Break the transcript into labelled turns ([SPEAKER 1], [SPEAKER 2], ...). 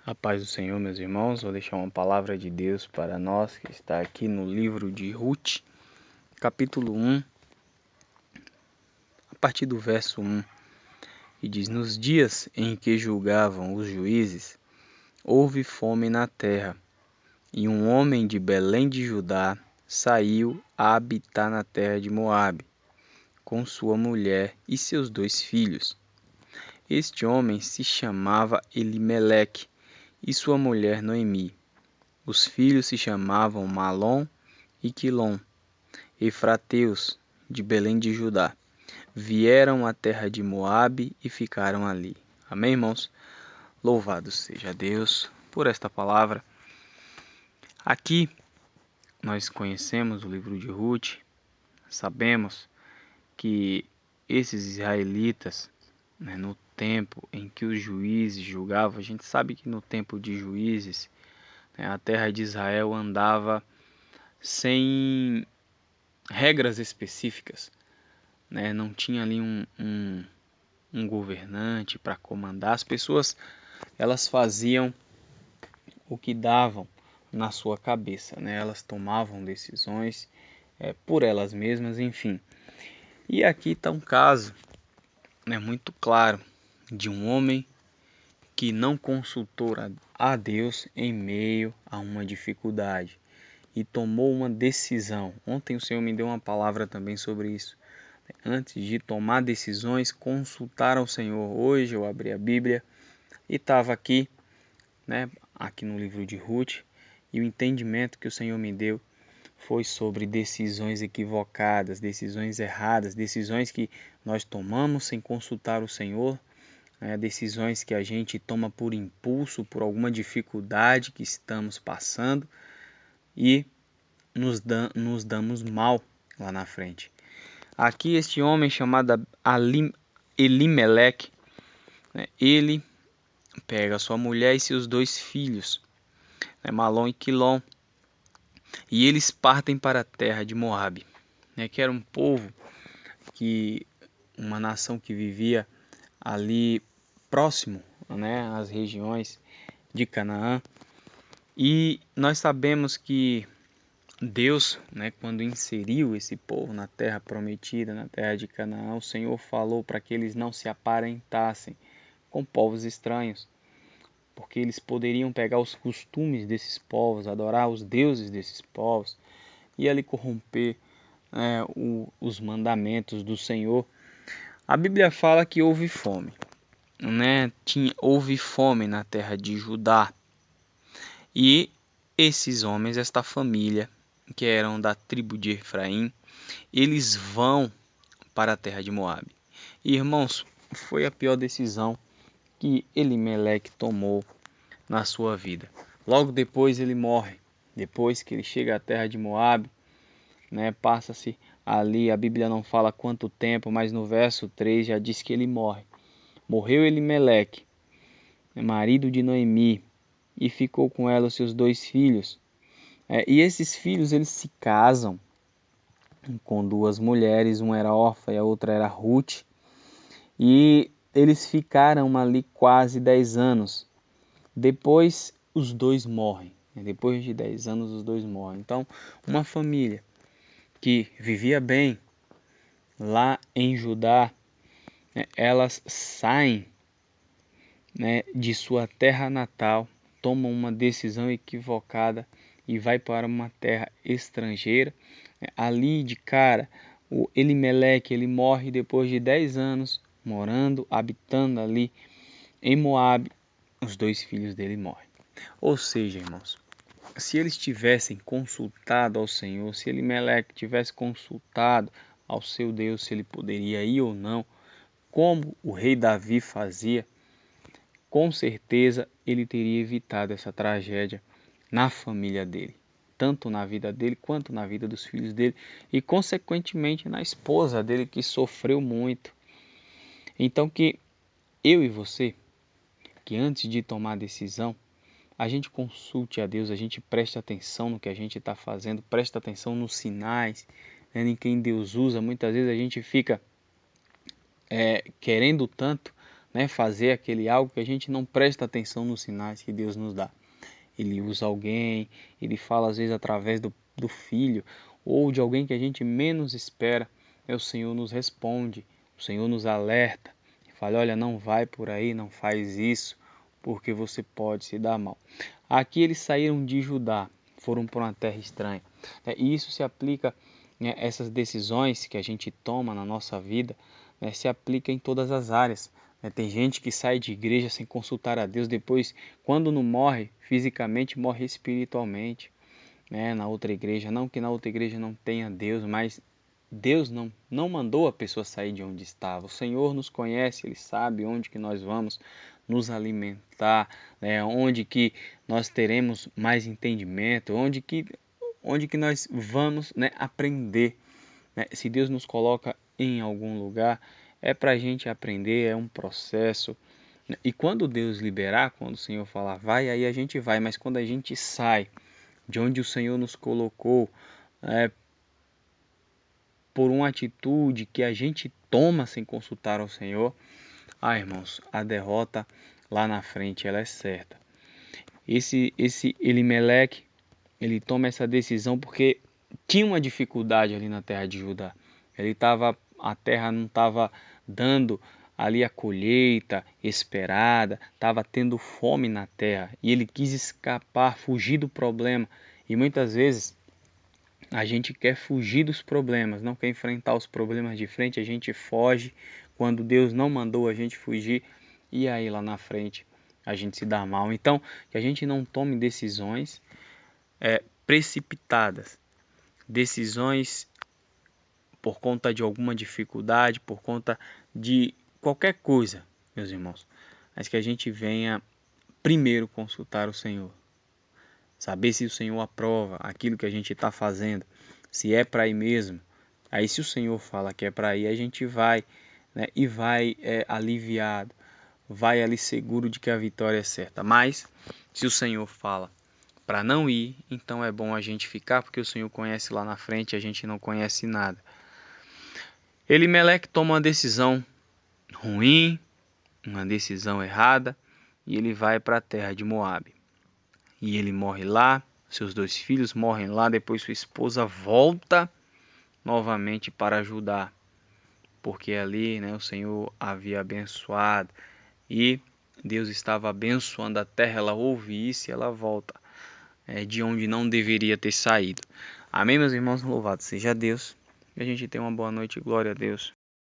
[SPEAKER 1] A paz do Senhor, meus irmãos, vou deixar uma palavra de Deus para nós, que está aqui no livro de Ruth, capítulo 1, a partir do verso 1, que diz: Nos dias em que julgavam os juízes, houve fome na terra, e um homem de Belém de Judá saiu a habitar na terra de Moabe, com sua mulher e seus 2 filhos. Este homem se chamava Elimeleque, e sua mulher Noemi. Os filhos se chamavam Malom e Quilom, efrateus, de Belém de Judá. Vieram à terra de Moabe e ficaram ali. Amém, irmãos? Louvado seja Deus por esta palavra. Aqui nós conhecemos o livro de Ruth, sabemos que esses israelitas, no tempo em que os juízes julgavam, a gente sabe que no tempo de juízes, a terra de Israel andava sem regras específicas, não tinha ali um governante para comandar. As pessoas, elas faziam o que davam na sua cabeça, elas tomavam decisões por elas mesmas, enfim. E aqui está um caso muito claro de um homem que não consultou a Deus em meio a uma dificuldade e tomou uma decisão. Ontem o Senhor me deu uma palavra também sobre isso. Antes de tomar decisões, consultar ao Senhor. Hoje eu abri a Bíblia e estava aqui, aqui no livro de Ruth, e o entendimento que o Senhor me deu foi sobre decisões equivocadas, decisões erradas, decisões que nós tomamos sem consultar o Senhor, decisões que a gente toma por impulso, por alguma dificuldade que estamos passando e nos damos mal lá na frente. Aqui este homem chamado Elimeleque, ele pega sua mulher e seus 2 filhos, Malom e Quilom, e eles partem para a terra de Moabe, que era um povo, uma nação que vivia ali próximo, às regiões de Canaã. E nós sabemos que Deus, quando inseriu esse povo na terra prometida, na terra de Canaã, o Senhor falou para que eles não se aparentassem com povos estranhos, porque eles poderiam pegar os costumes desses povos, adorar os deuses desses povos e ali corromper os mandamentos do Senhor. A Bíblia fala que houve fome, houve fome na terra de Judá, e esses homens, esta família, que eram da tribo de Efraim, eles vão para a terra de Moabe. E, irmãos, foi a pior decisão que Elimeleque tomou na sua vida. Logo depois ele morre. Depois que ele chega à terra de Moabe, passa-se ali, a Bíblia não fala quanto tempo, mas no verso 3 já diz que ele morre. Morreu Elimeleque, marido de Noemi, e ficou com ela os seus 2 filhos. E esses filhos, eles se casam com 2 mulheres, uma era Orfa e a outra era Ruth, e eles ficaram ali quase 10 anos. Depois os 2 morrem, depois de 10 anos os 2 morrem. Então, uma família que vivia bem lá em Judá, elas saem de sua terra natal, tomam uma decisão equivocada e vai para uma terra estrangeira. Ali de cara, o Elimeleque, ele morre depois de 10 anos morando, habitando ali em Moabe. Os 2 filhos dele morrem. Ou seja, irmãos, se eles tivessem consultado ao Senhor, se Elimeleque tivesse consultado ao seu Deus, se ele poderia ir ou não, como o rei Davi fazia, com certeza ele teria evitado essa tragédia na família dele, tanto na vida dele quanto na vida dos filhos dele e consequentemente na esposa dele, que sofreu muito. Então que eu e você, que antes de tomar decisão, a gente consulte a Deus, a gente preste atenção no que a gente está fazendo, preste atenção nos sinais, em quem Deus usa. Muitas vezes a gente fica querendo tanto, né, fazer aquele algo que a gente não presta atenção nos sinais que Deus nos dá. Ele usa alguém, ele fala às vezes através do filho ou de alguém que a gente menos espera. O Senhor nos responde, o Senhor nos alerta e fala: olha, não vai por aí, não faz isso, porque você pode se dar mal. Aqui eles saíram de Judá, foram para uma terra estranha. E isso se aplica, né, essas decisões que a gente toma na nossa vida, né, se aplica em todas as áreas. Tem gente que sai de igreja sem consultar a Deus, depois, quando não morre fisicamente, morre espiritualmente, né, na outra igreja. Não que na outra igreja não tenha Deus, mas Deus não mandou a pessoa sair de onde estava. O Senhor nos conhece, Ele sabe onde que nós vamos nos alimentar, né, onde que nós teremos mais entendimento, onde que nós vamos, né, aprender. Né? Se Deus nos coloca em algum lugar, é para a gente aprender, é um processo. E quando Deus liberar, quando o Senhor falar vai, aí a gente vai. Mas quando a gente sai de onde o Senhor nos colocou, por uma atitude que a gente toma sem consultar ao Senhor, irmãos, a derrota lá na frente ela é certa. Esse Elimeleque, ele toma essa decisão porque tinha uma dificuldade ali na terra de Judá. A terra não estava dando ali a colheita esperada, estava tendo fome na terra e ele quis escapar, fugir do problema. E muitas vezes a gente quer fugir dos problemas, não quer enfrentar os problemas de frente, a gente foge quando Deus não mandou a gente fugir e aí lá na frente a gente se dá mal. Então, que a gente não tome decisões precipitadas, decisões por conta de alguma dificuldade, por conta de qualquer coisa, meus irmãos, mas que a gente venha primeiro consultar o Senhor, saber se o Senhor aprova aquilo que a gente está fazendo, se é para ir mesmo. Aí se o Senhor fala que é para ir, a gente vai, né, e vai aliviado, vai ali seguro de que a vitória é certa. Mas se o Senhor fala para não ir, então é bom a gente ficar, porque o Senhor conhece lá na frente, a gente não conhece nada. Elimeleque toma uma decisão ruim, uma decisão errada, e ele vai para a terra de Moabe. E ele morre lá, seus 2 filhos morrem lá, depois sua esposa volta novamente para Judá, porque ali, né, o Senhor havia abençoado e Deus estava abençoando a terra. Ela ouve isso e ela volta de onde não deveria ter saído. Amém, meus irmãos? Louvado seja Deus. Que a gente tenha uma boa noite. Glória a Deus.